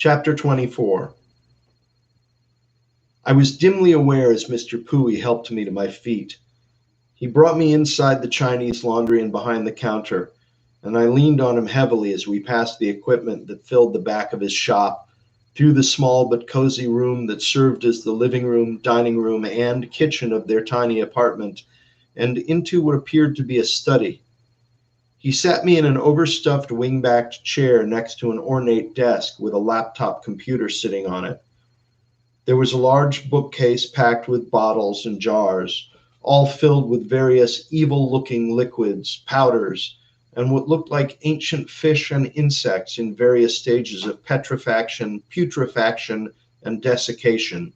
Chapter 24. I was dimly aware as Mr. Pooey helped me to my feet. He brought me inside the Chinese laundry and behind the counter, and I leaned on him heavily as we passed the equipment that filled the back of his shop, through the small but cozy room that served as the living room, dining room, and kitchen of their tiny apartment, and into what appeared to be a study. He sat me in an overstuffed wing-backed chair next to an ornate desk with a laptop computer sitting on it. There was a large bookcase packed with bottles and jars, all filled with various evil-looking liquids, powders, and what looked like ancient fish and insects in various stages of petrifaction, putrefaction, and desiccation.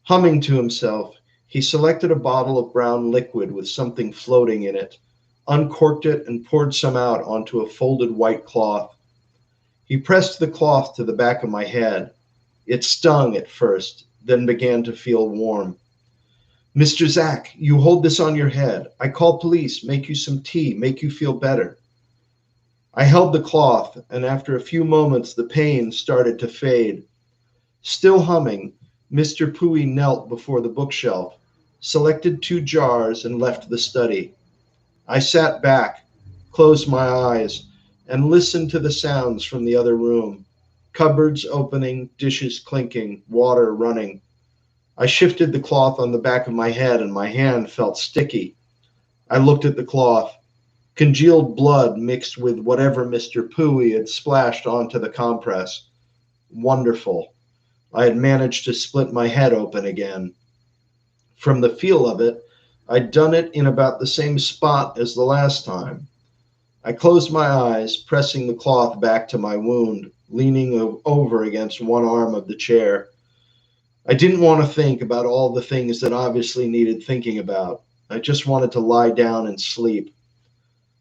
Humming to himself, he selected a bottle of brown liquid with something floating in it, uncorked it, and poured some out onto a folded white cloth. He pressed the cloth to the back of my head. It stung at first, then began to feel warm. "Mr. Zack, you hold this on your head. I call police, make you some tea, make you feel better." I held the cloth, and after a few moments the pain started to fade. Still humming, Mr. Pooey knelt before the bookshelf, selected 2 jars, and left the study. I sat back, closed my eyes, and listened to the sounds from the other room. Cupboards opening, dishes clinking, water running. I shifted the cloth on the back of my head and my hand felt sticky. I looked at the cloth. Congealed blood mixed with whatever Mr. Pooey had splashed onto the compress. Wonderful. I had managed to split my head open again. From the feel of it, I'd done it in about the same spot as the last time. I closed my eyes, pressing the cloth back to my wound, leaning over against one arm of the chair. I didn't want to think about all the things that obviously needed thinking about. I just wanted to lie down and sleep.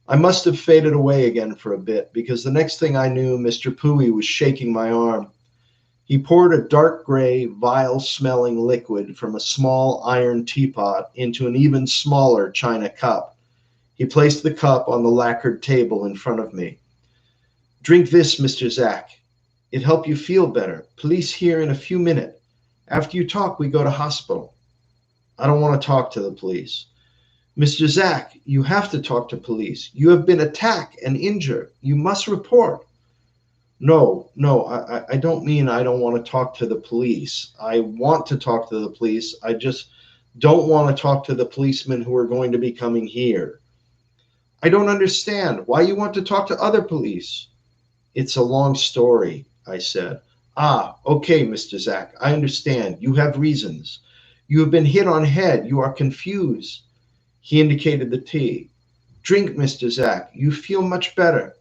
I must have faded away again for a bit, because the next thing I knew, Mr. Pooey was shaking my arm. He poured a dark gray, vile-smelling liquid from a small iron teapot into an even smaller china cup. He placed the cup on the lacquered table in front of me. "Drink this, Mr. Zack. It help you feel better. Police here in a few minutes. After you talk, we go to hospital." "I don't want to talk to the police." "Mr. Zack, you have to talk to police. You have been attacked and injured. You must report." No, I don't mean I don't want to talk to the police. I want to talk to the police. I just don't want to talk to the policemen who are going to be coming here." "I don't understand. Why you want to talk to other police?" "It's a long story," I said. "Ah, okay, Mr. Zack, I understand. You have reasons. You have been hit on head. You are confused." He indicated the tea. "Drink, Mr. Zack. You feel much better."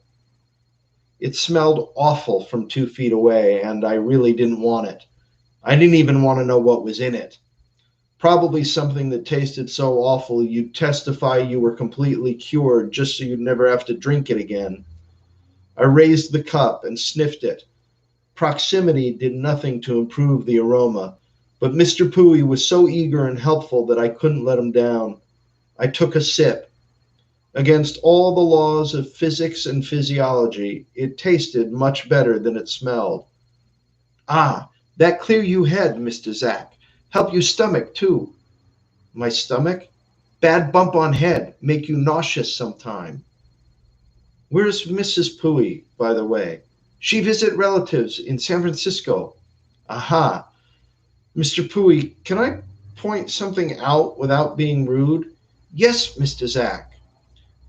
It smelled awful from 2 feet away, and I really didn't want it. I didn't even want to know what was in it. Probably something that tasted so awful you'd testify you were completely cured just so you'd never have to drink it again. I raised the cup and sniffed it. Proximity did nothing to improve the aroma, but Mr. Pooey was so eager and helpful that I couldn't let him down. I took a sip. Against all the laws of physics and physiology, it tasted much better than it smelled. "Ah, that clear you head, Mr. Zack. Help you stomach, too." "My stomach? Bad bump on head, make you nauseous sometime." "Where's Mrs. Pooey, by the way?" "She visit relatives in San Francisco." "Aha. Mr. Pooey, can I point something out without being rude?" "Yes, Mr. Zack."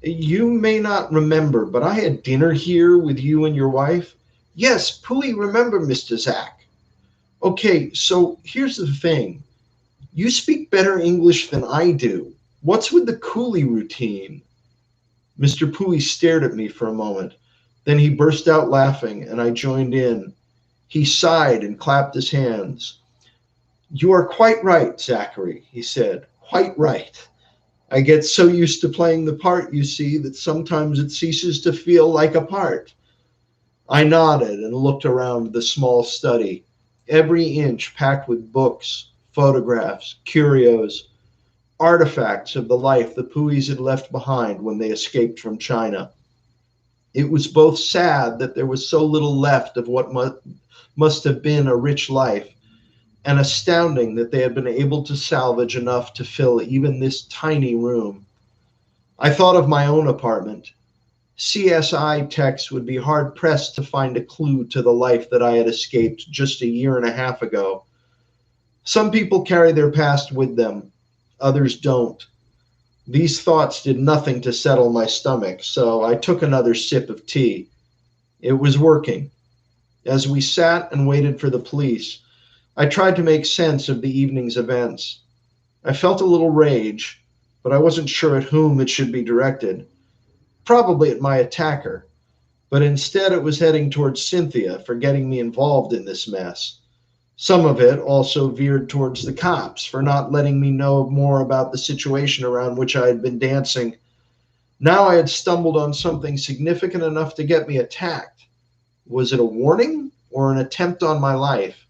"You may not remember, but I had dinner here with you and your wife." "Yes, Pooey remember, Mr. Zack." "Okay, so here's the thing. You speak better English than I do. What's with the coolie routine?" Mr. Pooey stared at me for a moment. Then he burst out laughing, and I joined in. He sighed and clapped his hands. "You are quite right, Zachary," he said. "Quite right. I get so used to playing the part, you see, that sometimes it ceases to feel like a part." I nodded and looked around the small study, every inch packed with books, photographs, curios, artifacts of the life the Pooeys had left behind when they escaped from China. It was both sad that there was so little left of what must have been a rich life, and astounding that they had been able to salvage enough to fill even this tiny room. I thought of my own apartment. CSI techs would be hard pressed to find a clue to the life that I had escaped just a year and a half ago. Some people carry their past with them, others don't. These thoughts did nothing to settle my stomach, so I took another sip of tea. It was working. As we sat and waited for the police, I tried to make sense of the evening's events. I felt a little rage, but I wasn't sure at whom it should be directed. Probably at my attacker, but instead it was heading towards Cynthia for getting me involved in this mess. Some of it also veered towards the cops for not letting me know more about the situation around which I had been dancing. Now I had stumbled on something significant enough to get me attacked. Was it a warning or an attempt on my life?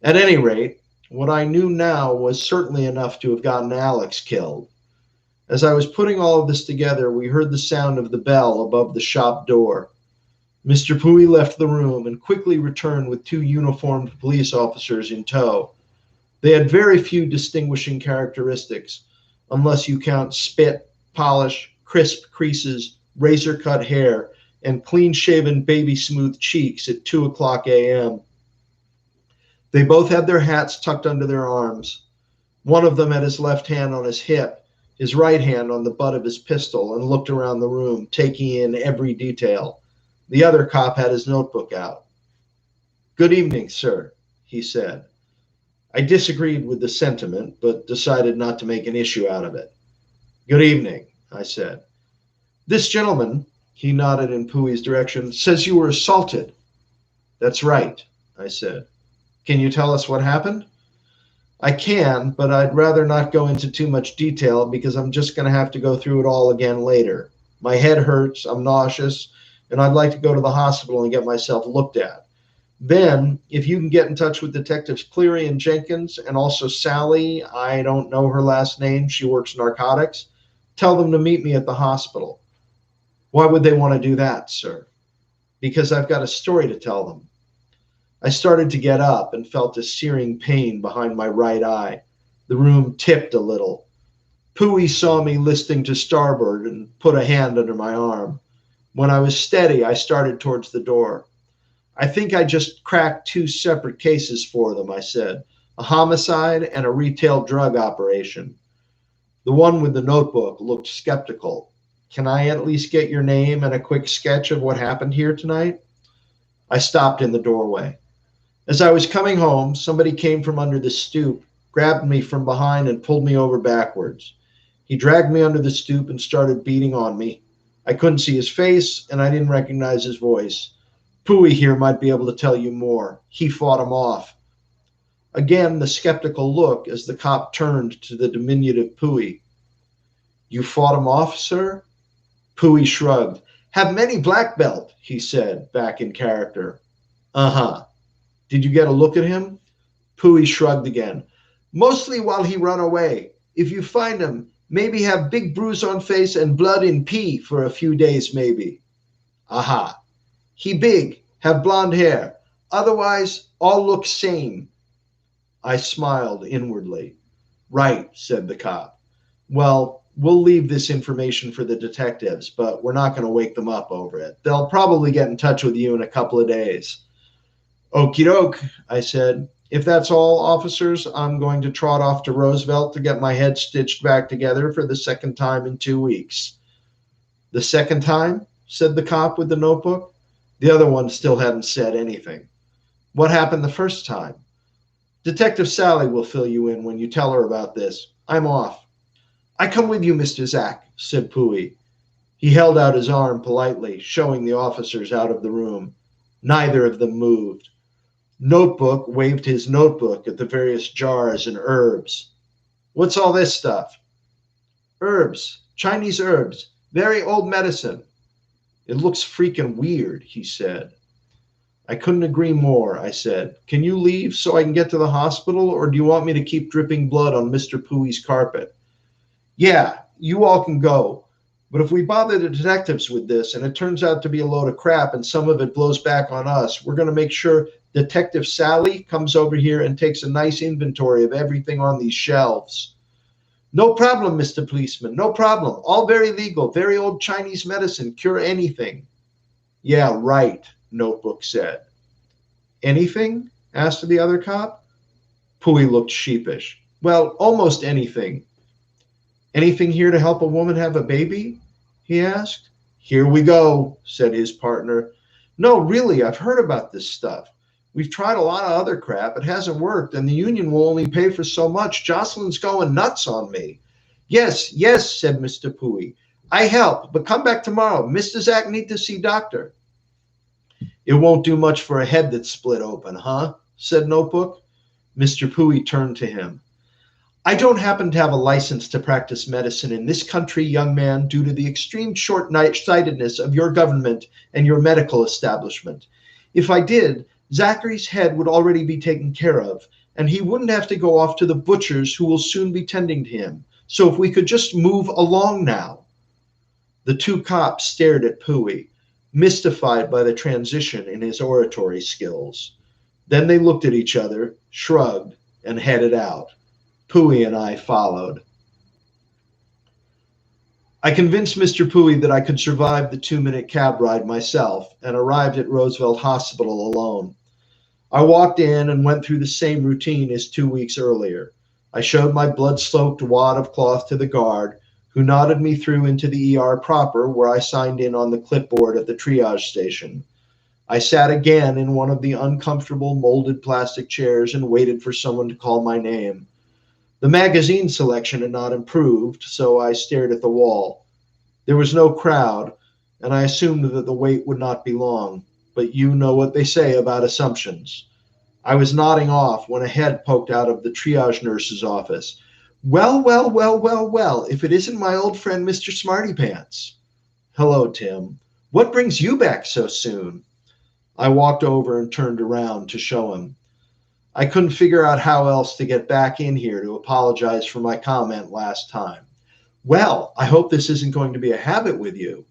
At any rate, what I knew now was certainly enough to have gotten Alex killed. As I was putting all of this together, we heard the sound of the bell above the shop door. Mr. Pui left the room and quickly returned with two uniformed police officers in tow. They had very few distinguishing characteristics, unless you count spit, polish, crisp creases, razor-cut hair, and clean-shaven baby-smooth cheeks at 2 o'clock a.m. They both had their hats tucked under their arms. One of them had his left hand on his hip, his right hand on the butt of his pistol, and looked around the room, taking in every detail. The other cop had his notebook out. "Good evening, sir," he said. I disagreed with the sentiment, but decided not to make an issue out of it. "Good evening," I said. "This gentleman," he nodded in Pui's direction, "says you were assaulted." "That's right," I said. "Can you tell us what happened?" "I can, but I'd rather not go into too much detail because I'm just going to have to go through it all again later. My head hurts, I'm nauseous, and I'd like to go to the hospital and get myself looked at. Then, if you can get in touch with Detectives Cleary and Jenkins, and also Sally, I don't know her last name, she works narcotics, tell them to meet me at the hospital." "Why would they want to do that, sir?" "Because I've got a story to tell them." I started to get up and felt a searing pain behind my right eye. The room tipped a little. Pui saw me listing to starboard and put a hand under my arm. When I was steady, I started towards the door. "I think I just cracked two separate cases for them," I said. "A homicide and a retail drug operation." The one with the notebook looked skeptical. "Can I at least get your name and a quick sketch of what happened here tonight?" I stopped in the doorway. As I was coming home, somebody came from under the stoop, grabbed me from behind, and pulled me over backwards. He dragged me under the stoop and started beating on me. I couldn't see his face, and I didn't recognize his voice. "Pui here might be able to tell you more. He fought him off." Again, the skeptical look as the cop turned to the diminutive Pui. "You fought him off, sir?" Pui shrugged. "Have many black belt," he said, back in character. "Uh-huh. Did you get a look at him?" Pui shrugged again. "Mostly while he run away. If you find him, maybe have big bruise on face and blood in pee for a few days maybe." "Aha. He big, have blonde hair. Otherwise, all look same." I smiled inwardly. "Right," said the cop. "Well, we'll leave this information for the detectives, but we're not going to wake them up over it. They'll probably get in touch with you in a couple of days." "Okie doke," I said. "If that's all, officers, I'm going to trot off to Roosevelt to get my head stitched back together for the second time in 2 weeks." "The second time?" said the cop with the notebook. The other one still hadn't said anything. "What happened the first time?" "Detective Sally will fill you in when you tell her about this. I'm off." "I come with you, Mr. Zack," said Pui. He held out his arm politely, showing the officers out of the room. Neither of them moved. Notebook waved his notebook at the various jars and herbs. "What's all this stuff?" "Herbs, Chinese herbs, very old medicine." "It looks freaking weird," he said. I couldn't agree more, I said. "Can you leave so I can get to the hospital, or do you want me to keep dripping blood on Mr. Pui's carpet?" "Yeah, you all can go. But if we bother the detectives with this and it turns out to be a load of crap and some of it blows back on us, we're going to make sure Detective Sally comes over here and takes a nice inventory of everything on these shelves. No problem, Mr. Policeman, no problem. All very legal, very old Chinese medicine, cure anything. Yeah, right, Notebook said. Anything? Asked the other cop. Pui looked sheepish. Well, almost anything. Anything here to help a woman have a baby? He asked. Here we go, said his partner. No, really, I've heard about this stuff. We've tried a lot of other crap. It hasn't worked, and the union will only pay for so much. Jocelyn's going nuts on me. Yes, yes, said Mr. Pui. I help, but come back tomorrow. Mr. Zach need to see doctor. It won't do much for a head that's split open, huh? Said Notebook. Mr. Pui turned to him. I don't happen to have a license to practice medicine in this country, young man, due to the extreme short-sightedness of your government and your medical establishment. If I did, Zachary's head would already be taken care of, and he wouldn't have to go off to the butchers who will soon be tending to him. So if we could just move along now. The two cops stared at Pui, mystified by the transition in his oratory skills. Then they looked at each other, shrugged, and headed out. Pui and I followed. I convinced Mr. Pui that I could survive the 2-minute cab ride myself and arrived at Roosevelt Hospital alone. I walked in and went through the same routine as 2 weeks earlier. I showed my blood-soaked wad of cloth to the guard, who nodded me through into the ER proper, where I signed in on the clipboard at the triage station. I sat again in one of the uncomfortable molded plastic chairs and waited for someone to call my name. The magazine selection had not improved, so I stared at the wall. There was no crowd, and I assumed that the wait would not be long, but you know what they say about assumptions. I was nodding off when a head poked out of the triage nurse's office. Well, well, well, well, well, if it isn't my old friend Mr. Smartypants. Hello, Tim. What brings you back so soon? I walked over and turned around to show him. I couldn't figure out how else to get back in here to apologize for my comment last time. Well, I hope this isn't going to be a habit with you.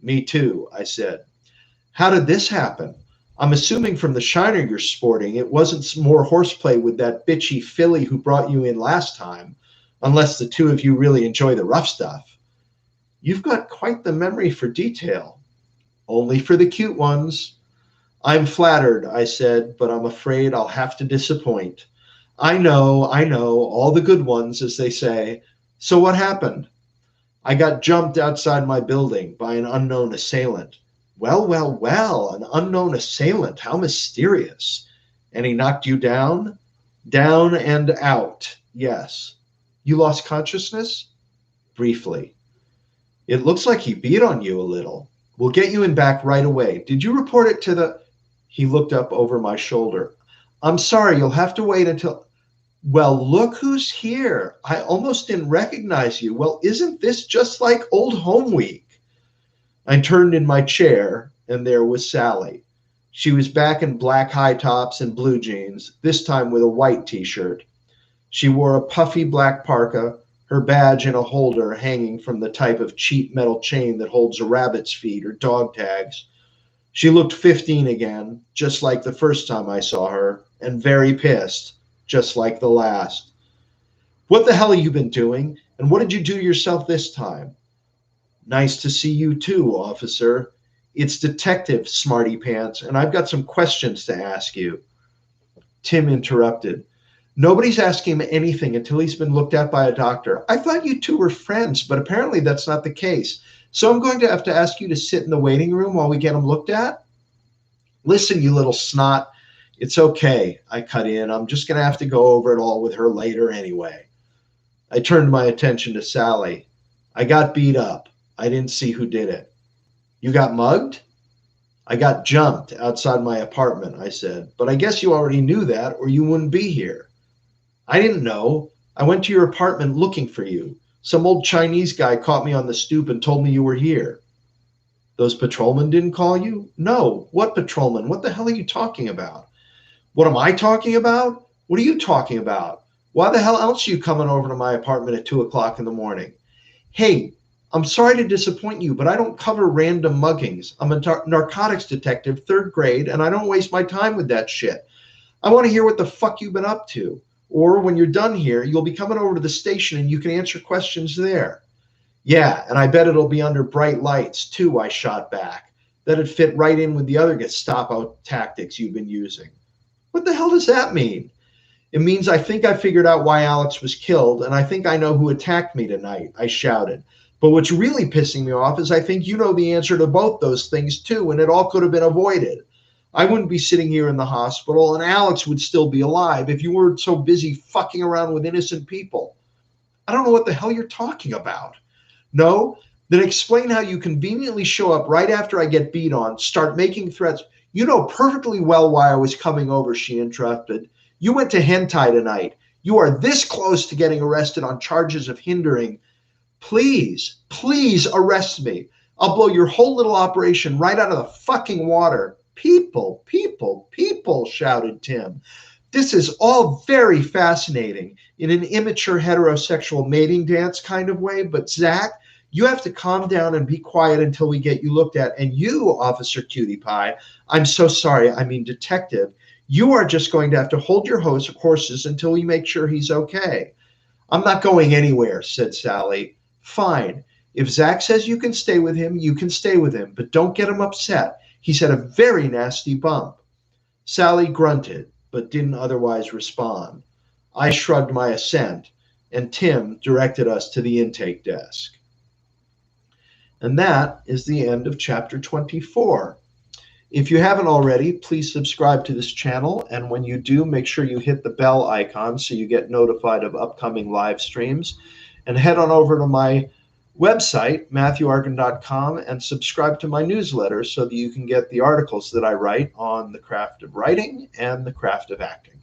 Me too, I said. How did this happen? I'm assuming from the shiner you're sporting, it wasn't more horseplay with that bitchy filly who brought you in last time, unless the two of you really enjoy the rough stuff. You've got quite the memory for detail. Only for the cute ones. I'm flattered, I said, but I'm afraid I'll have to disappoint. I know, all the good ones, as they say. So what happened? I got jumped outside my building by an unknown assailant. Well, well, well, an unknown assailant. How mysterious. And he knocked you down? Down and out, yes. You lost consciousness? Briefly. It looks like he beat on you a little. We'll get you in back right away. Did you report it to the... He looked up over my shoulder. I'm sorry, you'll have to wait until... Well, look who's here. I almost didn't recognize you. Well, isn't this just like old home week? I turned in my chair, and there was Sally. She was back in black high tops and blue jeans, this time with a white t-shirt. She wore a puffy black parka, her badge in a holder hanging from the type of cheap metal chain that holds a rabbit's feet or dog tags. She looked 15 again, just like the first time I saw her, and very pissed, just like the last. What the hell have you been doing, and what did you do yourself this time? Nice to see you too, officer. It's Detective Smartypants, and I've got some questions to ask you. Tim interrupted. Nobody's asking him anything until he's been looked at by a doctor. I thought you two were friends, but apparently that's not the case. So I'm going to have to ask you to sit in the waiting room while we get him looked at. Listen, you little snot. It's okay, I cut in. I'm just going to have to go over it all with her later anyway. I turned my attention to Sally. I got beat up. I didn't see who did it. You got mugged? I got jumped outside my apartment, I said. But I guess you already knew that, or you wouldn't be here. I didn't know. I went to your apartment looking for you. Some old Chinese guy caught me on the stoop and told me you were here. Those patrolmen didn't call you? No. What patrolman? What the hell are you talking about? What am I talking about? What are you talking about? Why the hell else are you coming over to my apartment at 2 o'clock in the morning? Hey, I'm sorry to disappoint you, but I don't cover random muggings. I'm a narcotics detective, 3rd grade, and I don't waste my time with that shit. I want to hear what the fuck you've been up to. Or when you're done here, you'll be coming over to the station and you can answer questions there. Yeah, and I bet it'll be under bright lights, too, I shot back. That'd fit right in with the other Gestapo tactics you've been using. What the hell does that mean? It means I think I figured out why Alex was killed, and I think I know who attacked me tonight, I shouted. But what's really pissing me off is I think you know the answer to both those things, too, and it all could have been avoided. I wouldn't be sitting here in the hospital, and Alex would still be alive if you weren't so busy fucking around with innocent people. I don't know what the hell you're talking about. No? Then explain how you conveniently show up right after I get beat on, start making threats. You know perfectly well why I was coming over, she interrupted. You went to hentai tonight. You are this close to getting arrested on charges of hindering. Please, please arrest me. I'll blow your whole little operation right out of the fucking water. People, people, people, shouted Tim. This is all very fascinating in an immature heterosexual mating dance kind of way, but Zach, you have to calm down and be quiet until we get you looked at. And you, Officer Cutie Pie, I'm so sorry, I mean detective, you are just going to have to hold your horses until we make sure he's okay. I'm not going anywhere, said Sally. Fine. If Zach says you can stay with him, you can stay with him, but don't get him upset. He's had a very nasty bump. Sally grunted, but didn't otherwise respond. I shrugged my assent, and Tim directed us to the intake desk. And that is the end of chapter 24. If you haven't already, please subscribe to this channel, and when you do, make sure you hit the bell icon so you get notified of upcoming live streams, and head on over to my website, MatthewArkin.com, and subscribe to my newsletter so that you can get the articles that I write on the craft of writing and the craft of acting.